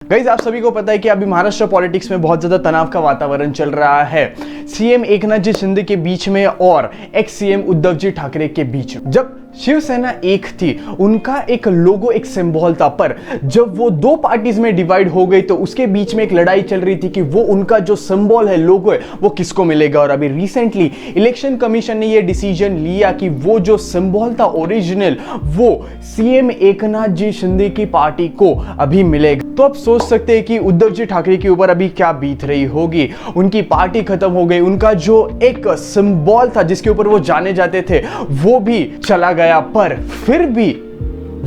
Guys, आप सभी को पता है कि अभी महाराष्ट्र पॉलिटिक्स में बहुत ज्यादा तनाव का वातावरण चल रहा है सीएम एकनाथ जी शिंदे के बीच में और एक्स सीएम उद्धव जी ठाकरे के बीच। जब शिवसेना एक थी, उनका एक लोगो, एक सिंबल था, पर जब वो दो पार्टीज में डिवाइड हो गई तो उसके बीच में एक लड़ाई चल रही थी कि वो उनका जो सिंबल है, लोगो है, वो किसको मिलेगा। और अभी रिसेंटली इलेक्शन कमीशन ने ये डिसीजन लिया कि वो जो सिंबल था ओरिजिनल, वो सीएम एकनाथ जी शिंदे की पार्टी को अभी मिलेगा। तो आप सोच सकते हैं कि उद्धव जी ठाकरे के ऊपर अभी क्या बीत रही होगी। उनकी पार्टी खत्म हो गई, उनका जो एक सिंबल था जिसके ऊपर वो जाने जाते थे वो भी चला गया, पर फिर भी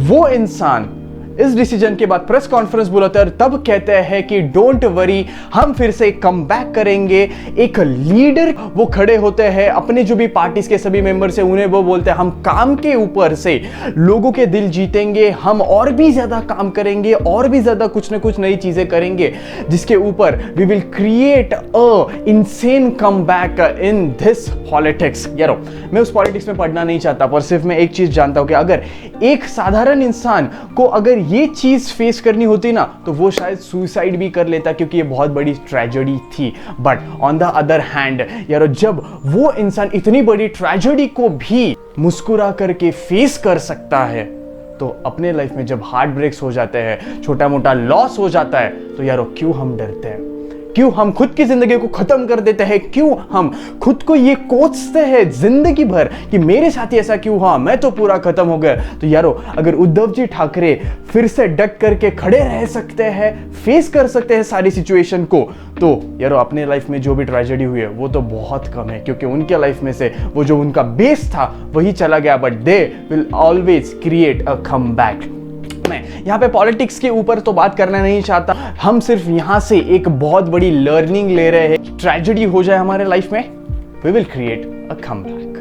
वो इंसान इस डिसीजन के बाद प्रेस कॉन्फ्रेंस बुलाते हैं और तब कहते हैं कि डोंट वरी, हम फिर से कम बैक करेंगे। एक लीडर वो खड़े होते हैं, अपने जो भी पार्टीज के सभी मेंबर्स हैं उन्हें वो बोलते हैं हम काम के ऊपर से लोगों के दिल जीतेंगे, हम और भी ज्यादा काम करेंगे, और भी ज्यादा कुछ ना कुछ नई चीजें करेंगे जिसके ऊपर we will create a insane comeback in this politics. यारो, मैं उस पॉलिटिक्स में पढ़ना नहीं चाहता, पर सिर्फ मैं एक चीज जानता हूं कि अगर एक साधारण इंसान को अगर ये चीज फेस करनी होती ना तो वो शायद सुसाइड भी कर लेता, क्योंकि ये बहुत बड़ी ट्रेजेडी थी। But on the other hand यार, जब वो इंसान इतनी बड़ी ट्रेजेडी को भी मुस्कुरा करके फेस कर सकता है, तो अपने लाइफ में जब हार्ट ब्रेक्स हो जाते हैं, छोटा मोटा लॉस हो जाता है, तो यारो क्यों हम डरते हैं, क्यों हम खुद की जिंदगी को खत्म कर देते हैं, क्यों हम खुद को ये कोसते हैं जिंदगी भर कि मेरे साथ ही ऐसा क्यों हुआ, मैं तो पूरा खत्म हो गया। तो यारो, अगर उद्धव जी ठाकरे फिर से डट करके खड़े रह सकते हैं, फेस कर सकते हैं सारी सिचुएशन को, तो यारो अपने लाइफ में जो भी ट्रेजेडी हुई है वो तो बहुत कम है, क्योंकि उनके लाइफ में से वो जो उनका बेस था वही चला गया। But they will always create a comeback. मैं यहाँ पे पॉलिटिक्स के ऊपर तो बात करना नहीं चाहता, हम सिर्फ यहाँ से एक बहुत बड़ी लर्निंग ले रहे हैं। ट्रेजेडी हो जाए हमारे लाइफ में, we will create a comeback.